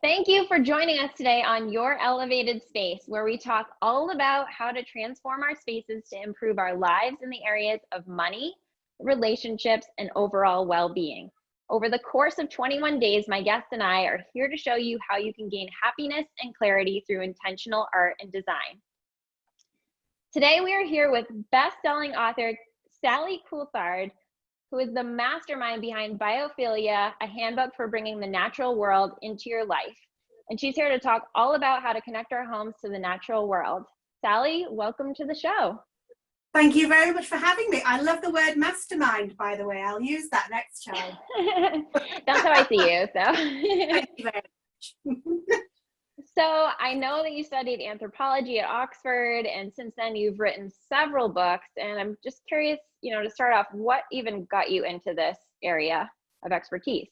Thank you for joining us today on Your Elevated Space, where we talk all about how to transform our spaces to improve our lives in the areas of money, relationships, and overall well-being. Over the course of 21 days, my guests and I are here to show you how you can gain happiness and clarity through intentional art and design. Today, we are here with best-selling author Sally Coulthard, who is the mastermind behind Biophilia, a handbook for bringing the natural world into your life. And she's here to talk all about how to connect our homes to the natural world. Sally, welcome to the show. Thank you very much for having me. I love the word mastermind, by the way. I'll use that next time. That's how I see you. So. Thank you very much. So I know that you studied anthropology at Oxford, and since then you've written several books, and I'm just curious, to start off, what even got you into this area of expertise?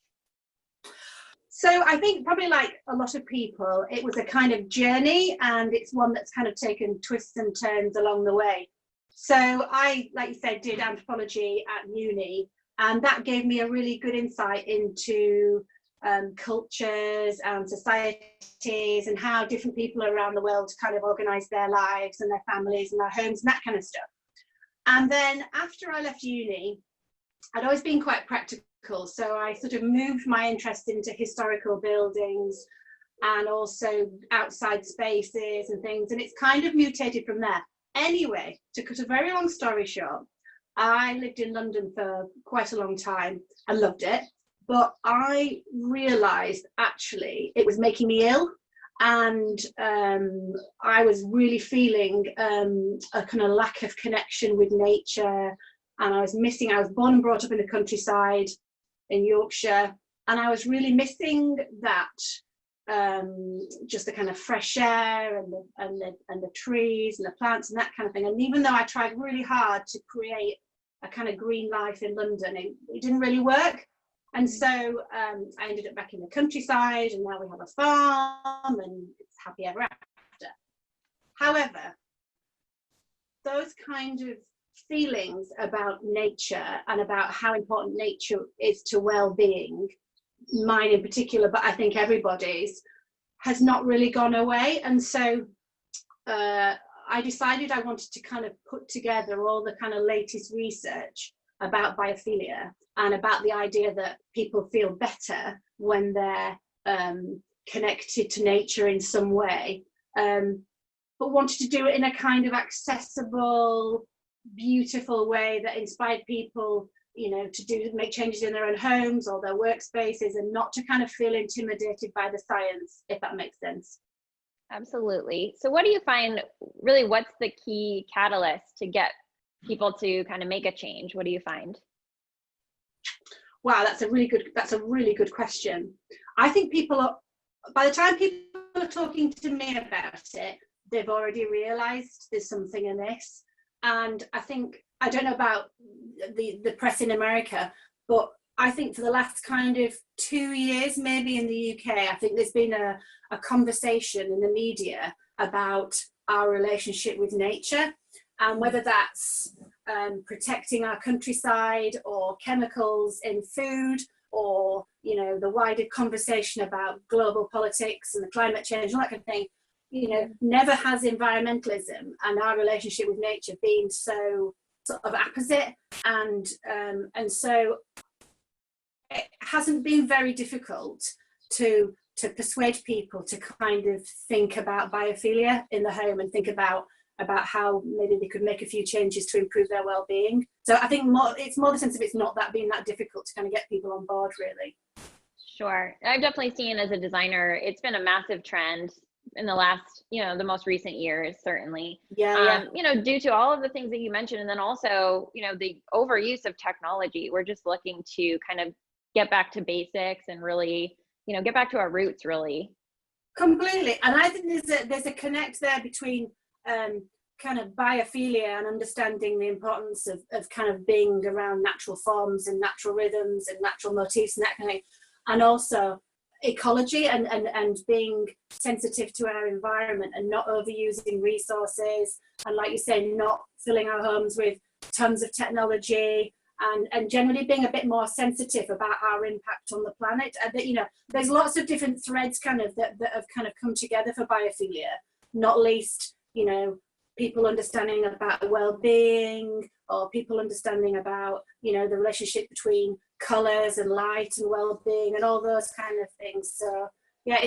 So I think probably like a lot of people, it was a kind of journey, and it's one that's kind of taken twists and turns along the way. So I, like you said, did anthropology at uni, and that gave me a really good insight into cultures and societies and how different people around the world kind of organise their lives and their families and their homes and that kind of stuff. And then after I left uni, I'd always been quite practical, so I sort of moved my interest into historical buildings and also outside spaces and things, and it's kind of mutated from there. Anyway, to cut a very long story short, I lived in London for quite a long time. I loved it. But I realised actually it was making me ill, and I was really feeling a kind of lack of connection with nature, and I was born and brought up in the countryside in Yorkshire, and I was really missing that, just the kind of fresh air and the trees and the plants and that kind of thing. And even though I tried really hard to create a kind of green life in London, it didn't really work. And so I ended up back in the countryside, and now we have a farm and it's happy ever after. However, those kind of feelings about nature and about how important nature is to well-being, mine in particular, but I think everybody's, has not really gone away. And so I decided I wanted to kind of put together all the kind of latest research about biophilia and about the idea that people feel better when they're connected to nature in some way, but wanted to do it in a kind of accessible, beautiful way that inspired people, to make changes in their own homes or their workspaces, and not to kind of feel intimidated by the science, if that makes sense. Absolutely. So what do you find, really, what's the key catalyst to get people to kind of make a change? What do you find? Wow, that's a really good question. I think by the time people are talking to me about it, they've already realized there's something amiss. And I don't know about the press in America, but I think for the last kind of 2 years, maybe in the UK, I think there's been a conversation in the media about our relationship with nature, and whether that's protecting our countryside or chemicals in food, or the wider conversation about global politics and the climate change and that kind of thing. Never has environmentalism and our relationship with nature been so sort of opposite, and so it hasn't been very difficult to persuade people to kind of think about biophilia in the home and think about how maybe they could make a few changes to improve their well-being. So I think it's more the sense of it's not being that difficult to kind of get people on board, really. Sure. I've definitely seen, as a designer, it's been a massive trend in the last, the most recent years, certainly. Yeah. Due to all of the things that you mentioned, and then also, the overuse of technology. We're just looking to kind of get back to basics and really, get back to our roots, really. Completely. And I think there's a connect there between kind of biophilia and understanding the importance of kind of being around natural forms and natural rhythms and natural motifs and that kind of thing, and also ecology and being sensitive to our environment and not overusing resources, and, like you say, not filling our homes with tons of technology and generally being a bit more sensitive about our impact on the planet. And that, you know, there's lots of different threads kind of that have kind of come together for biophilia, not least, you know, people understanding about well-being, or people understanding about, you know, the relationship between colors and light and well-being and all those kind of things. So yeah,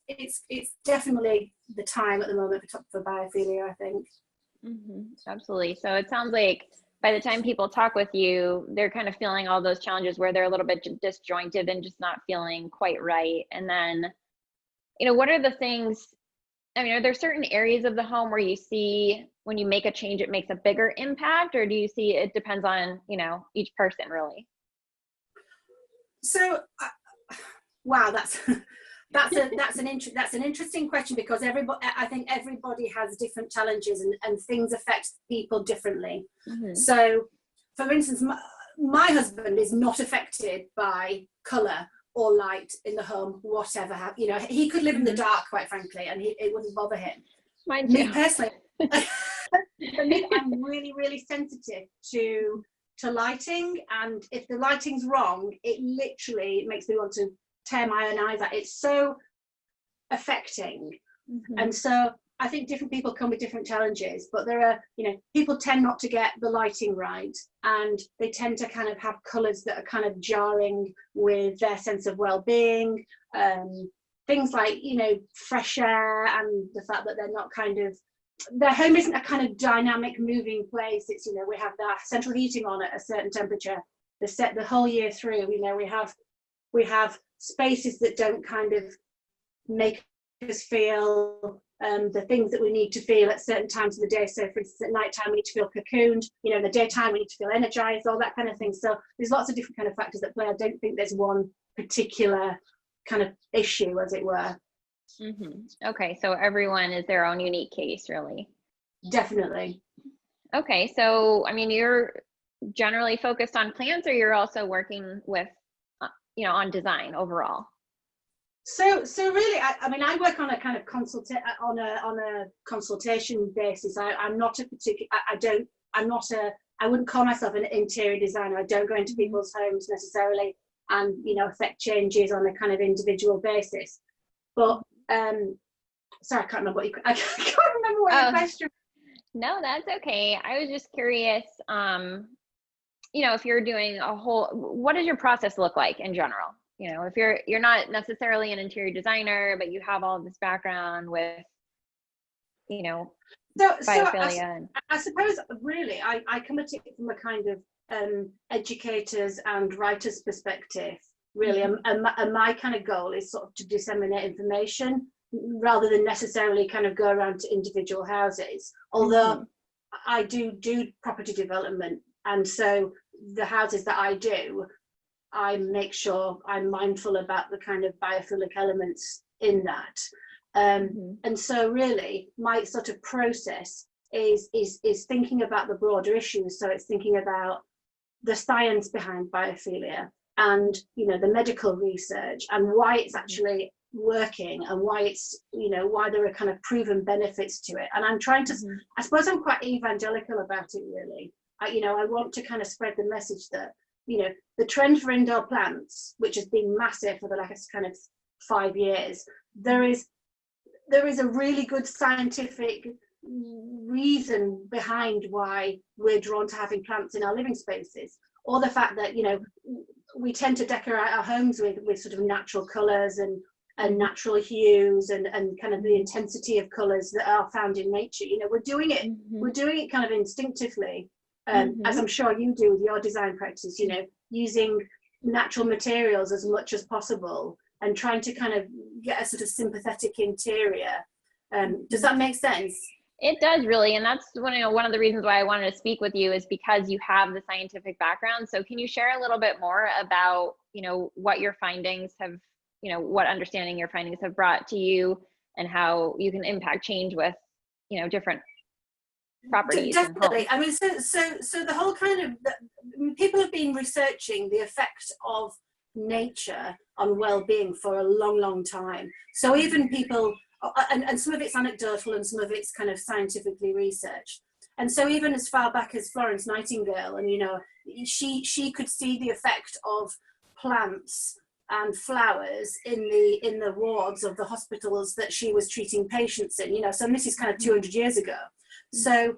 it's definitely the time at the moment for biophilia, I think. Absolutely. So it sounds like by the time people talk with you, they're kind of feeling all those challenges where they're a little bit disjointed and just not feeling quite right. And then, you know, what are the things, I mean, are there certain areas of the home where you see when you make a change, it makes a bigger impact, or do you see it depends on, you know, each person really? So, wow, that's an interesting question, because I think everybody has different challenges, and things affect people differently. So, for instance, my husband is not affected by color or light in the home, whatever. You know, he could live in the dark, quite frankly, and it wouldn't bother him. Mine too. Me personally, for me, I'm really, really sensitive to lighting, and if the lighting's wrong, it literally makes me want to tear my own eyes out. It's so affecting. And so I think different people come with different challenges, but there are, you know, people tend not to get the lighting right, and they tend to kind of have colors that are kind of jarring with their sense of well-being. Things like, you know, fresh air, and the fact that they're not kind of, their home isn't a kind of dynamic moving place. It's, you know, we have that central heating on at a certain temperature, the whole year through. You know, we have spaces that don't kind of make us feel the things that we need to feel at certain times of the day. So for instance, at night time we need to feel cocooned, you know, in the daytime we need to feel energized, all that kind of thing. So there's lots of different kind of factors that play. I don't think there's one particular kind of issue, as it were. Okay, so everyone is their own unique case, really. Definitely. Okay, so I mean, you're generally focused on plants, or you're also working with, you know, on design overall? So really, I mean, I work on a kind of on a consultation basis. I'm not a particular. I wouldn't call myself an interior designer. I don't go into people's homes necessarily and, you know, affect changes on a kind of individual basis. But sorry, I can't remember what you. I can't remember what your question. No, that's okay. I was just curious. You know, if you're doing what does your process look like in general? You know, if you're not necessarily an interior designer, but you have all this background with, you know, biophilia. I suppose really I come at it from a kind of educators and writers perspective, really. And my kind of goal is sort of to disseminate information rather than necessarily kind of go around to individual houses. Although I do property development, and so the houses that I do, I make sure I'm mindful about the kind of biophilic elements in that. And so really my sort of process is thinking about the broader issues. So it's thinking about the science behind biophilia, and, you know, the medical research, and why it's actually working, and why it's, you know, why there are kind of proven benefits to it. And I'm trying to, I suppose I'm quite evangelical about it, really. You know, I want to kind of spread the message that, you know, the trend for indoor plants, which has been massive for the last kind of 5 years, there is a really good scientific reason behind why we're drawn to having plants in our living spaces, or the fact that, you know, we tend to decorate our homes with sort of natural colors and natural hues and kind of the intensity of colors that are found in nature. You know, we're doing it kind of instinctively, as I'm sure you do with your design practice, you know, using natural materials as much as possible and trying to kind of get a sort of sympathetic interior. Does that make sense? It does, really. And that's one of the reasons why I wanted to speak with you, is because you have the scientific background. So can you share a little bit more about, you know, what your findings have, you know, what understanding your findings have brought to you, and how you can impact change with, you know, different properties? Definitely. I mean, so the whole kind of, people have been researching the effect of nature on well-being for a long time. So even people, and some of it's anecdotal and some of it's kind of scientifically researched. And so even as far back as Florence Nightingale, and, you know, she could see the effect of plants and flowers in the wards of the hospitals that she was treating patients in, you know, so this is kind of 200 years ago. So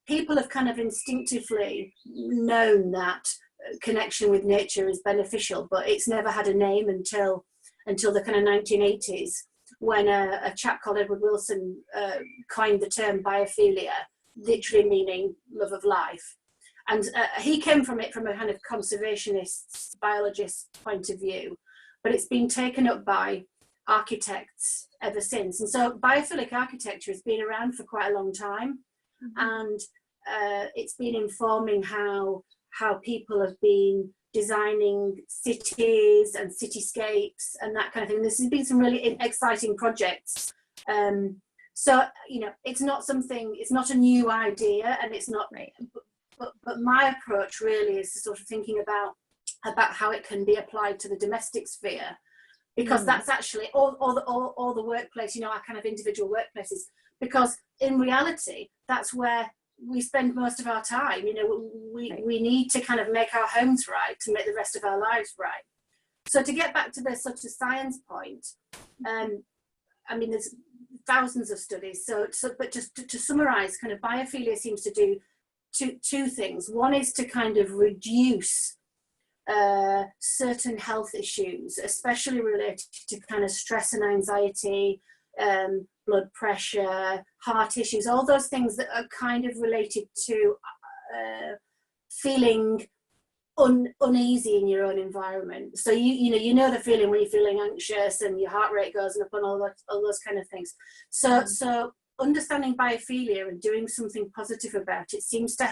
people have kind of instinctively known that connection with nature is beneficial, but it's never had a name until the kind of 1980s, when a chap called Edward Wilson coined the term biophilia, literally meaning love of life. And he came from it from a kind of conservationist, biologist point of view, but it's been taken up by architects ever since. And so biophilic architecture has been around for quite a long time. And it's been informing how people have been designing cities and cityscapes and that kind of thing. There's been some really exciting projects. So, you know, it's not a new idea, and it's not, right. But my approach really is to sort of thinking about how it can be applied to the domestic sphere, because that's actually all the workplace, you know, our kind of individual workplaces, because in reality, that's where we spend most of our time. You know, we need to kind of make our homes right to make the rest of our lives right. So to get back to the sort of science point, I mean, there's thousands of studies. But just to summarize, kind of biophilia seems to do two things. One is to kind of reduce certain health issues, especially related to kind of stress and anxiety, blood pressure, heart issues, all those things that are kind of related to feeling uneasy in your own environment. So you know the feeling when you're feeling anxious and your heart rate goes up and all those kind of things. So understanding biophilia and doing something positive about it seems to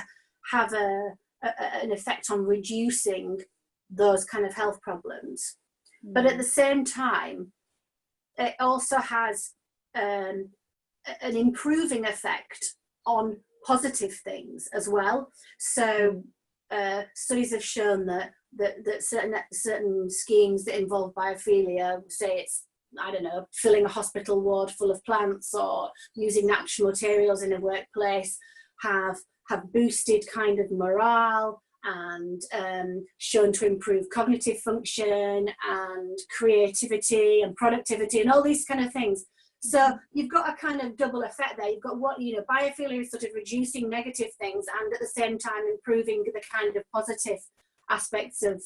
have an effect on reducing those kind of health problems. But at the same time, it also has an improving effect on positive things as well. So studies have shown that certain schemes that involve biophilia, say it's, I don't know, filling a hospital ward full of plants or using natural materials in a workplace, have boosted kind of morale and shown to improve cognitive function and creativity and productivity and all these kind of things. So you've got a kind of double effect there. You've got what, you know, biophilia is sort of reducing negative things and at the same time improving the kind of positive aspects of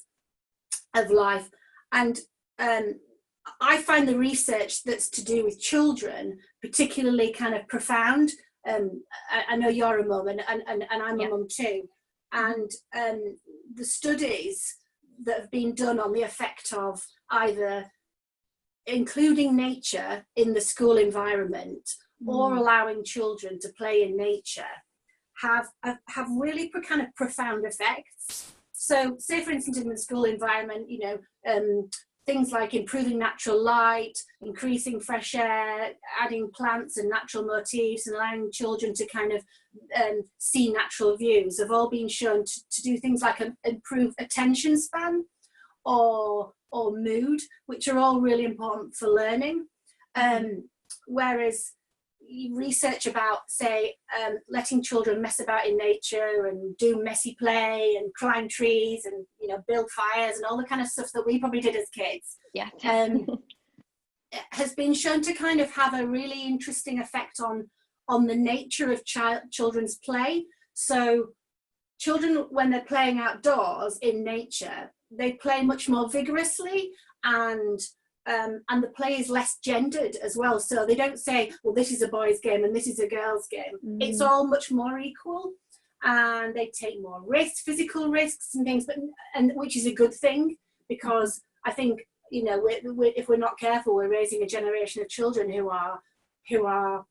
life. And I find the research that's to do with children particularly kind of profound. I know you're a mum and I'm a mum too. And the studies that have been done on the effect of either including nature in the school environment or allowing children to play in nature have really kind of profound effects. So say for instance in the school environment, you know, things like improving natural light, increasing fresh air, adding plants and natural motifs and allowing children to kind of see natural views have all been shown to do things like improve attention span or mood, which are all really important for learning. Whereas research about, say, letting children mess about in nature and do messy play and climb trees and, you know, build fires and all the kind of stuff that we probably did as kids, has been shown to kind of have a really interesting effect on the nature of children's play. So children, when they're playing outdoors in nature, they play much more vigorously and the play is less gendered as well. So they don't say, well, this is a boy's game and this is a girl's game. It's all much more equal, and they take more risks, physical risks and things, and which is a good thing, because I think, you know, if we're not careful, we're raising a generation of children who are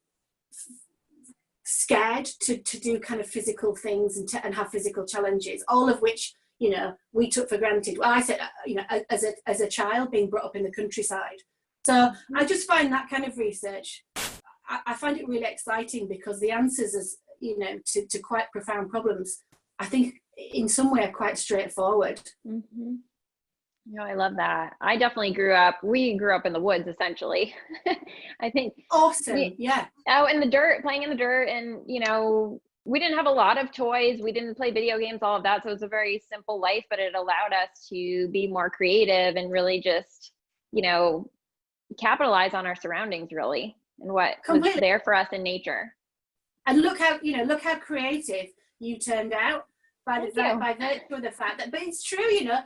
scared to do kind of physical things and have physical challenges, all of which, you know, we took for granted. Well, I said, you know, as a child being brought up in the countryside. So I just find that kind of research, I find it really exciting, because the answers, as you know, to quite profound problems, I think in some way are quite straightforward. No, I love that. We grew up in the woods, essentially. I think. Awesome. Yeah. Out in the dirt, playing in the dirt, and, you know, we didn't have a lot of toys. We didn't play video games, all of that. So it was a very simple life, but it allowed us to be more creative and really just, you know, capitalize on our surroundings really and what was there for us in nature. And look how creative you turned out by virtue of the fact that, but it's true, you know,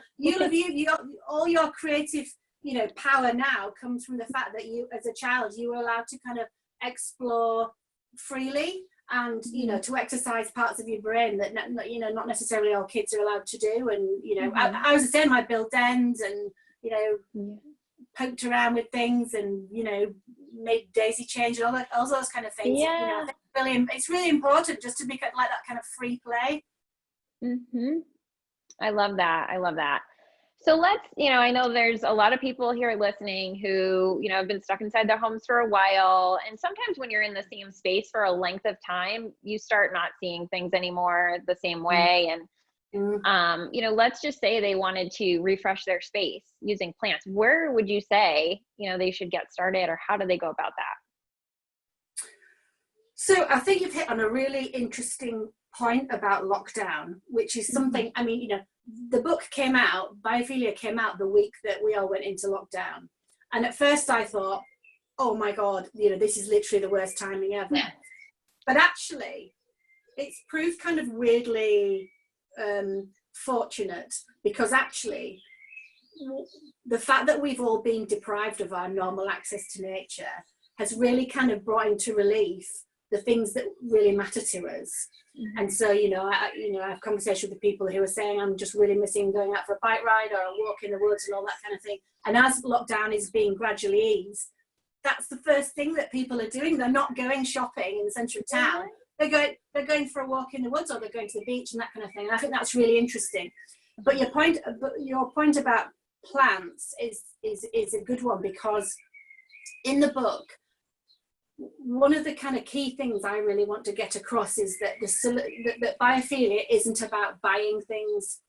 all your creative, you know, power now comes from the fact that you, as a child, you were allowed to kind of explore freely and, you know, to exercise parts of your brain that, you know, not necessarily all kids are allowed to do. And, you know, I was the same. I built dens and, you know, poked around with things and, you know, made daisy chains and all those kind of things. Yeah. You know, I think it's really important just to be like that kind of free play. I love that. I love that. So let's, you know, I know there's a lot of people here listening who, you know, have been stuck inside their homes for a while. And sometimes when you're in the same space for a length of time, you start not seeing things anymore the same way. And, you know, let's just say they wanted to refresh their space using plants. Where would you say, you know, they should get started, or how do they go about that? So I think you've hit on a really interesting point about lockdown, which is something, I mean, you know, the book came out, Biophilia came out the week that we all went into lockdown. And at first I thought, oh my God, you know, this is literally the worst timing ever. But actually, it's proved kind of weirdly fortunate, because actually, the fact that we've all been deprived of our normal access to nature has really kind of brought into relief the things that really matter to us. And so, you know, I have conversations with people who are saying, I'm just really missing going out for a bike ride or a walk in the woods and all that kind of thing. And as lockdown is being gradually eased, that's the first thing that people are doing. They're not going shopping in the centre of town. They're going for a walk in the woods, or they're going to the beach and that kind of thing. And I think that's really interesting. But your point about plants is a good one, because in the book, one of the kind of key things I really want to get across is that that biophilia isn't about buying things.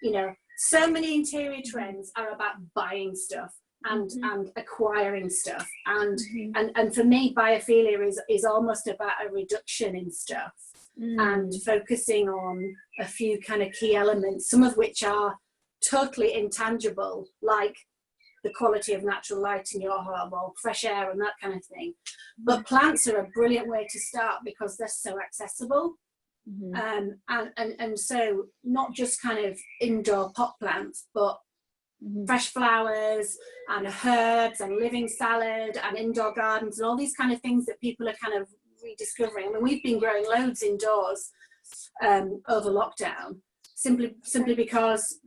You know, so many interior trends are about buying stuff and acquiring stuff, and for me, biophilia is almost about a reduction in stuff and focusing on a few kind of key elements, some of which are totally intangible, like the quality of natural light in your home or fresh air and that kind of thing. But plants are a brilliant way to start because they're so accessible. And so not just kind of indoor pot plants, but fresh flowers and herbs and living salad and indoor gardens and all these kind of things that people are kind of rediscovering. I mean, we've been growing loads indoors over lockdown, simply because,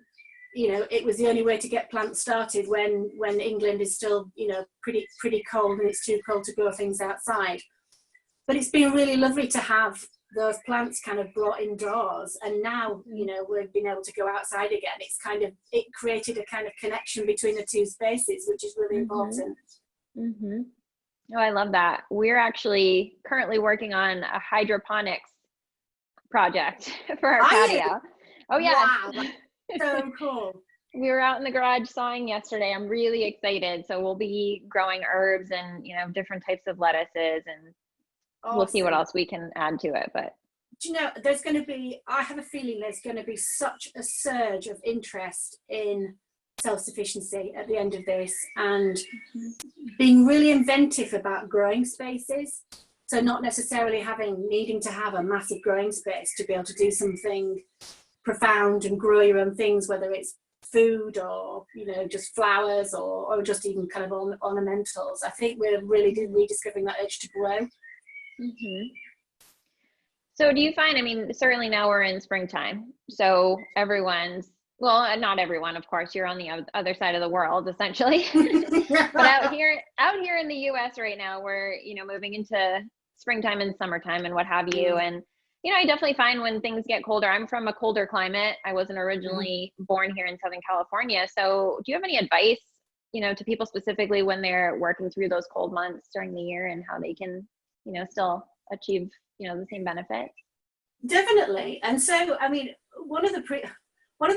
you know, it was the only way to get plants started when England is still, you know, pretty cold, and it's too cold to grow things outside. But it's been really lovely to have those plants kind of brought indoors, and now, you know, we've been able to go outside again. It created a kind of connection between the two spaces, which is really important. Oh, I love that. We're actually currently working on a hydroponics project for our patio. Oh yeah. Wow. So cool. We were out in the garage sawing yesterday. I'm really excited. So we'll be growing herbs and, you know, different types of lettuces, and we'll see what else we can add to it. But do you know, I have a feeling there's going to be such a surge of interest in self-sufficiency at the end of this, and being really inventive about growing spaces. So not necessarily needing to have a massive growing space to be able to do something profound and grow your own things, whether it's food or, you know, just flowers or just even kind of ornamentals. I think we're really rediscovering that urge to grow. So do you find, I mean, certainly now we're in springtime, so well, not everyone, of course, you're on the other side of the world essentially. But out here in the US right now, we're, you know, moving into springtime and summertime and what have you. And you know, I definitely find when things get colder, I'm from a colder climate. I wasn't originally born here in Southern California. So do you have any advice, you know, to people specifically when they're working through those cold months during the year, and how they can, you know, still achieve, you know, the same benefits? Definitely. And so, I mean, one of the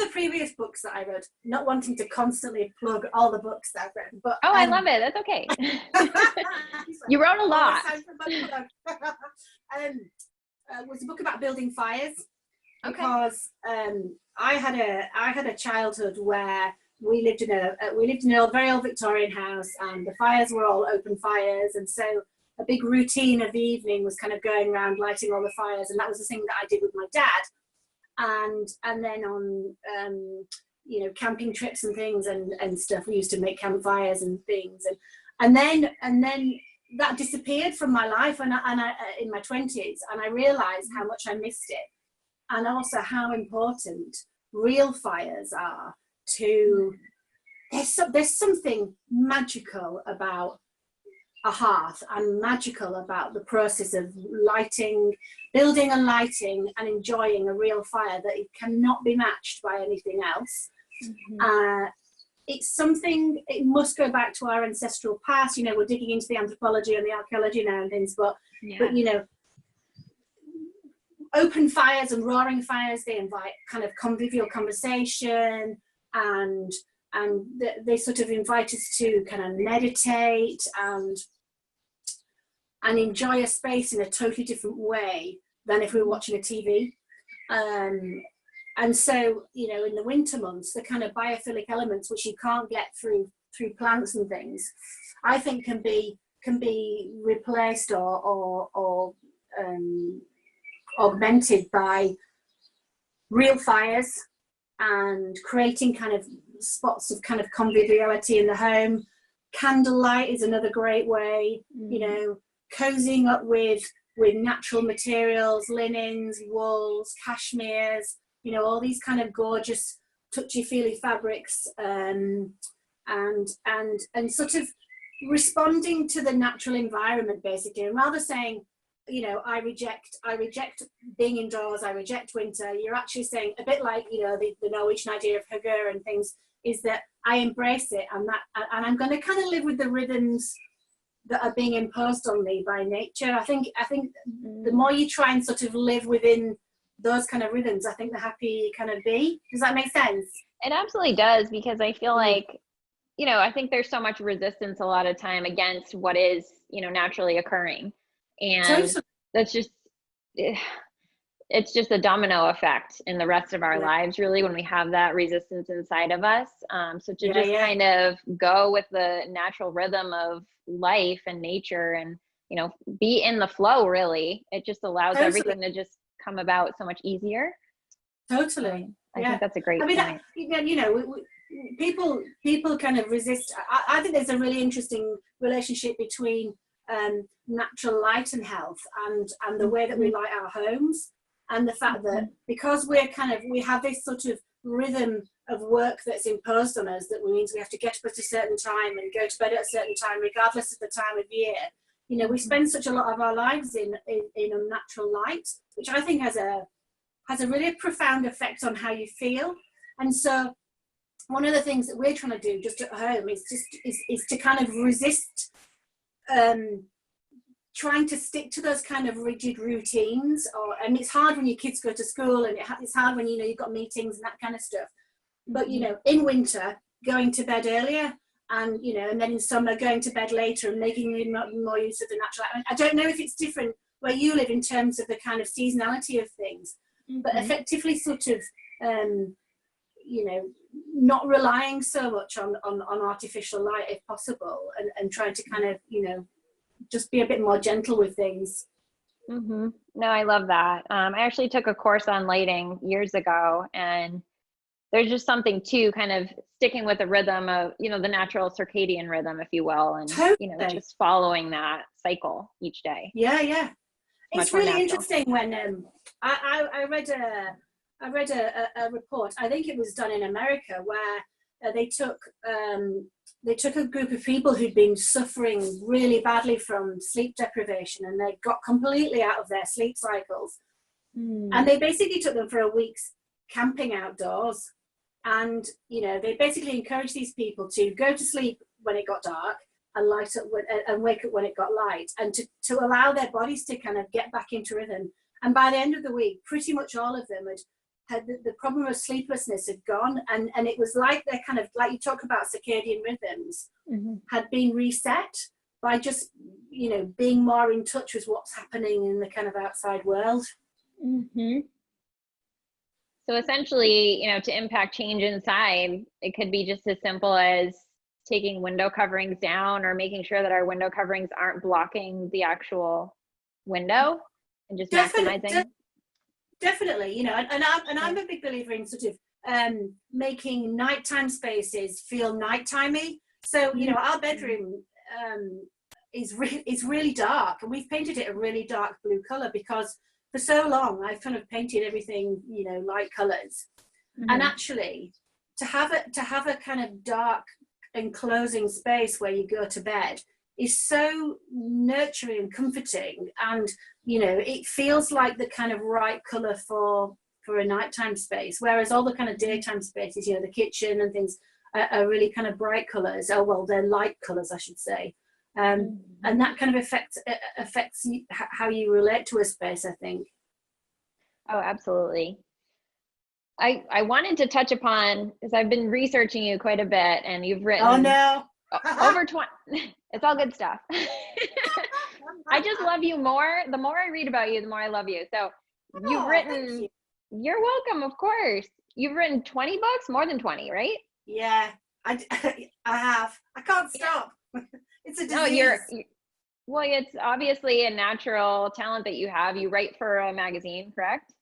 previous books that I read, not wanting to constantly plug all the books that I've read, but I love it. That's okay. You wrote a lot. was a book about building fires, Okay. because I had a childhood where we lived in a very old Victorian house, and the fires were all open fires, and so a big routine of the evening was kind of going around lighting all the fires, and that was the thing that I did with my dad. And then on camping trips and things and stuff, we used to make campfires and things, and then that disappeared from my life, and I in my 20s, and I realized how much I missed it, and also how important real fires are to. There's something magical about a hearth, and magical about the process of building and lighting and enjoying a real fire, that it cannot be matched by anything else. It's something, it must go back to our ancestral past. We're digging into the anthropology and the archaeology now and things, but open fires and roaring fires, they invite kind of convivial conversation, and they sort of invite us to kind of meditate and enjoy a space in a totally different way than if we were watching a TV. And so, in the winter months, the kind of biophilic elements which you can't get through plants and things, I think can be replaced or augmented by real fires, and creating kind of spots of kind of conviviality in the home. Candlelight is another great way, cozying up with natural materials, linens, wools, cashmeres, all these kind of gorgeous touchy-feely fabrics, and sort of responding to the natural environment, basically. And rather saying, I reject being indoors, I reject winter, you're actually saying, a bit like, the Norwegian idea of hygge and things, is that I embrace it, and I'm going to kind of live with the rhythms that are being imposed on me by nature. I think the more you try and sort of live within those kind of rhythms, I think the happier you kind of be. Does that make sense? It absolutely does, because I feel like, I think there's so much resistance a lot of time against what is, naturally occurring. And totally. That's just, it's just a domino effect in the rest of our lives, really, when we have that resistance inside of us. So to kind of go with the natural rhythm of life and nature, and, be in the flow, really, it just allows everything to just come about so much easier. Totally. I think that's a great point. People kind of resist. I think there's a really interesting relationship between natural light and health, and the way that we light our homes, and the fact that because we have this sort of rhythm of work that's imposed on us, that means we have to get up at a certain time and go to bed at a certain time, regardless of the time of year. We spend such a lot of our lives in unnatural light, which I think has a really profound effect on how you feel. And so one of the things that we're trying to do just at home is to kind of resist trying to stick to those kind of rigid routines. And it's hard when your kids go to school, and it's hard when you've got meetings and that kind of stuff. But in winter, going to bed earlier, and and then in summer going to bed later, and making more use of the natural. I don't know if it's different where you live in terms of the kind of seasonality of things, but effectively sort of not relying so much on artificial light if possible, and trying to kind of just be a bit more gentle with things. No, I love that. I actually took a course on lighting years ago, and there's just something to kind of sticking with the rhythm of, the natural circadian rhythm, if you will, and, just following that cycle each day. Yeah. It's really interesting when I read a report, I think it was done in America, where they took a group of people who'd been suffering really badly from sleep deprivation, and they got completely out of their sleep cycles. And they basically took them for a week's camping outdoors, and they basically encouraged these people to go to sleep when it got dark, and light up and wake up when it got light, and to allow their bodies to kind of get back into rhythm. And by the end of the week, pretty much all of them had the problem of sleeplessness had gone, and it was like they're kind of, like you talk about circadian rhythms, had been reset by just you know, being more in touch with what's happening in the kind of outside world. Mm-hmm. So essentially, you know, to impact change inside, it could be just as simple as taking window coverings down or making sure that our window coverings aren't blocking the actual window and just maximizing. Definitely, you know, and I'm a big believer in sort of making nighttime spaces feel nighttimey. So, you know, our bedroom is really dark, and we've painted it a really dark blue color because for so long I've kind of painted everything, you know, light colors. And actually to have a kind of dark enclosing space where you go to bed is so nurturing and comforting, and you know, it feels like the kind of right color for a nighttime space, whereas all the kind of daytime spaces, you know, the kitchen and things are really kind of bright colors. Oh well, they're light colors, I should say. And that kind of affects how you relate to a space, I think. Oh, absolutely. I wanted to touch upon, because I've been researching you quite a bit, and you've written over 20, it's all good stuff. I just love you more. The more I read about you, the more I love you. So you've written, you're welcome, of course. You've written 20 books, more than 20, right? Yeah, I have. I can't stop. It's a disease. No, well, it's obviously a natural talent that you have. You write for a magazine, correct?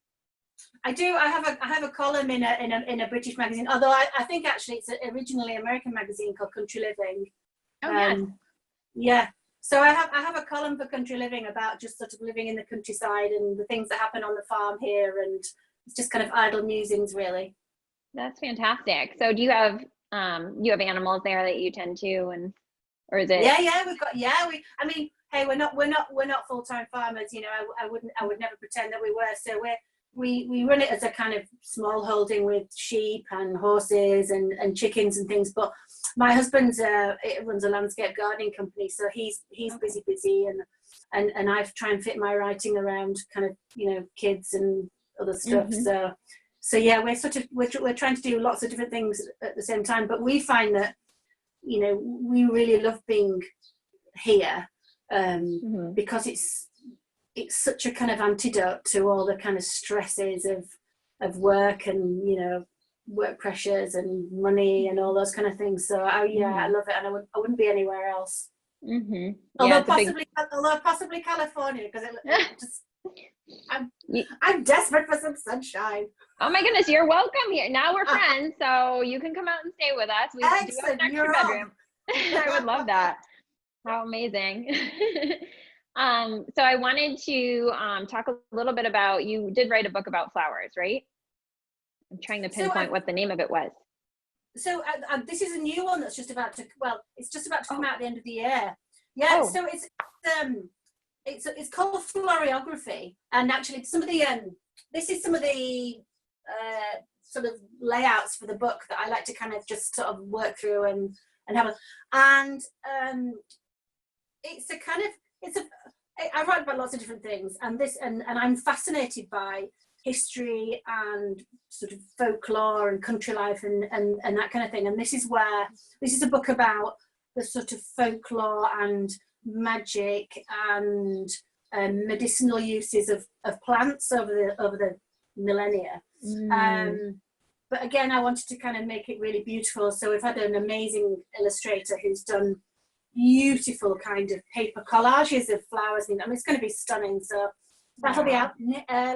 I do. I have a column in a British magazine. Although I think actually it's originally an American magazine called Country Living. Oh yes. Yeah. So I have a column for Country Living about just sort of living in the countryside and the things that happen on the farm here, and it's just kind of idle musings, really. That's fantastic. So do you have animals there that you tend to, and or is it? Yeah, we've got I mean, hey, we're not full-time farmers, you know. I would never pretend that we were. So we run it as a kind of small holding with sheep and horses and chickens and things. But my husband's runs a landscape gardening company, so he's busy, and I try and fit my writing around kind of, you know, kids and other stuff. So yeah, we're trying to do lots of different things at the same time. But we find that, you know, we really love being here because it's such a kind of antidote to all the kind of stresses of work and, you know, work pressures and money and all those kind of things. So I love it, and I wouldn't be anywhere else. Although possibly California, because I'm desperate for some sunshine. Oh my goodness, you're welcome here. Now we're friends, so you can come out and stay with us. We do have an extra bedroom. I would love that. How amazing. So I wanted to talk a little bit about, you did write a book about flowers, right? I'm trying to pinpoint what the name of it was. So this is a new one that's just about to, it's just about to come out at the end of the year. Yeah, so it's called Floriography, and actually some of the this is some of the sort of layouts for the book that I like to kind of just sort of work through and have it's a kind of, I write about lots of different things, and I'm fascinated by history and sort of folklore and country life and that kind of thing. And this is a book about the sort of folklore and magic and medicinal uses of plants over the millennia. But again, I wanted to kind of make it really beautiful. So we've had an amazing illustrator who's done beautiful kind of paper collages of flowers. I mean, it's going to be stunning. So that'll be out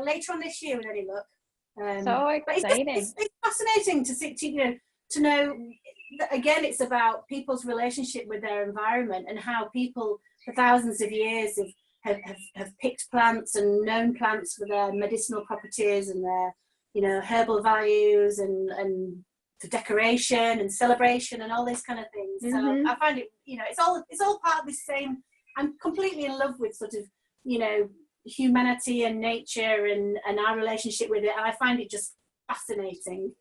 later on this year with any luck. So exciting! But it's fascinating to see, to know that, again, it's about people's relationship with their environment and how people for thousands of years have picked plants and known plants for their medicinal properties and their, you know, herbal values and for decoration and celebration and all these kind of things. So I find it, you know, it's all part of the same. I'm completely in love with sort of, you know, humanity and nature and our relationship with it, and I find it just fascinating.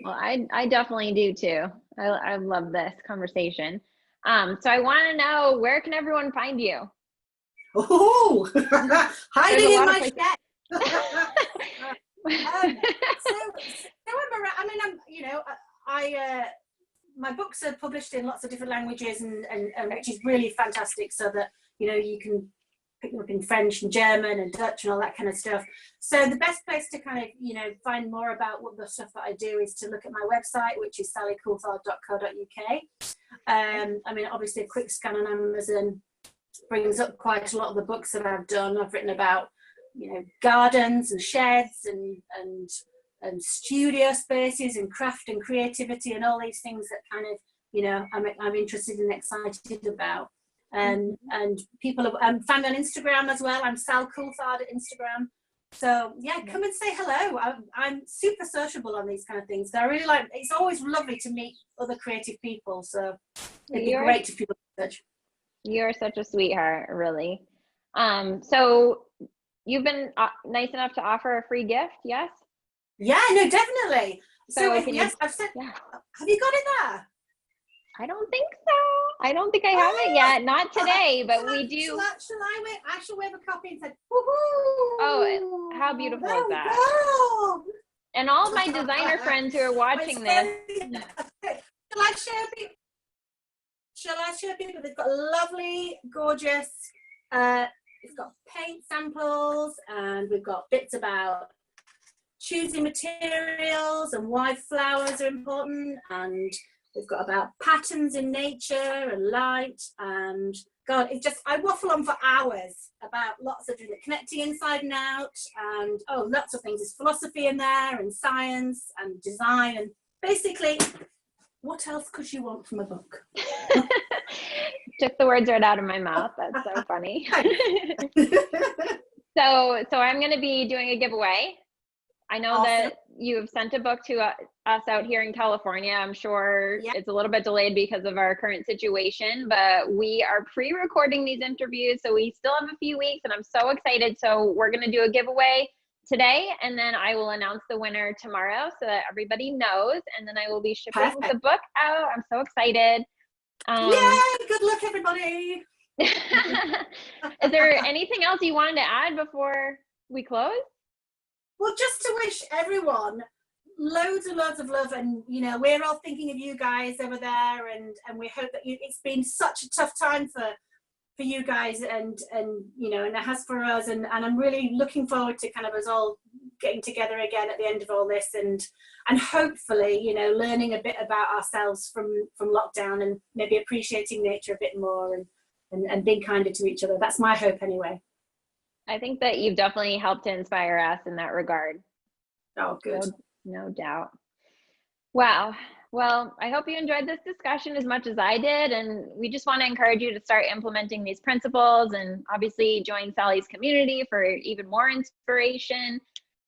Well, I definitely do too. I love this conversation. So I want to know, where can everyone find you? Oh, hiding in my shed. So I'm around. I mean, I'm, you know, my books are published in lots of different languages, and which is really fantastic, so that, you know, you can pick them up in French and German and Dutch and all that kind of stuff. So the best place to kind of, you know, find more about what the stuff that I do is to look at my website, which is sallycoulthard.co.uk. I mean, obviously a quick scan on Amazon brings up quite a lot of the books that I've done. I've written about, you know, gardens and sheds and studio spaces and craft and creativity and all these things that kind of, you know, I'm interested and excited about. And people have found me on Instagram as well. I'm Sal Coulthard at Instagram. So yeah, come and say hello. I'm super sociable on these kind of things. So I really like, it's always lovely to meet other creative people. So it'd be great to people touch. You're such a sweetheart, really. So you've been nice enough to offer a free gift, yes? Yeah, no, definitely. So yes, I've said, have you got it there? I don't think so. I don't think I have it yet. Not today, but we do. Shall I wait? I shall wave a copy and say, woohoo! Oh, how beautiful is that? Go. And all of my designer friends who are watching this. Shall I share people? They've got lovely, gorgeous, we've got paint samples, and we've got bits about choosing materials and why flowers are important, and we've got about patterns in nature and light, and God, it just, I waffle on for hours about lots of different, connecting inside and out, and lots of things. There's philosophy in there, and science and design, and basically, what else could you want from a book? Took the words right out of my mouth. That's so funny. So I'm going to be doing a giveaway. I know that you have sent a book to us out here in California. I'm sure it's a little bit delayed because of our current situation, but we are pre-recording these interviews, so we still have a few weeks, and I'm so excited. So we're going to do a giveaway today, and then I will announce the winner tomorrow so that everybody knows, and then I will be shipping the book out. I'm so excited. Yay! Good luck, everybody. Is there anything else you wanted to add before we close? Well, just to wish everyone loads and loads of love, and you know, we're all thinking of you guys over there, and we hope that it's been such a tough time for you guys, and you know, and it has for us, and I'm really looking forward to kind of us all getting together again at the end of all this, and hopefully, you know, learning a bit about ourselves from lockdown, and maybe appreciating nature a bit more, and being kinder to each other. That's my hope anyway. I think that you've definitely helped to inspire us in that regard. Oh, good. No doubt. Wow. Well, I hope you enjoyed this discussion as much as I did. And we just want to encourage you to start implementing these principles, and obviously join Sally's community for even more inspiration.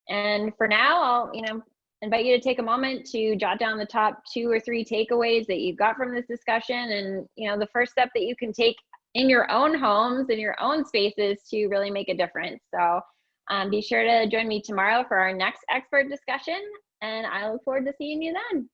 And for now, I'll, you know, invite you to take a moment to jot down the top 2 or 3 takeaways that you got from this discussion. And, you know, the first step that you can take in your own homes, in your own spaces, to really make a difference. So be sure to join me tomorrow for our next expert discussion, and I look forward to seeing you then.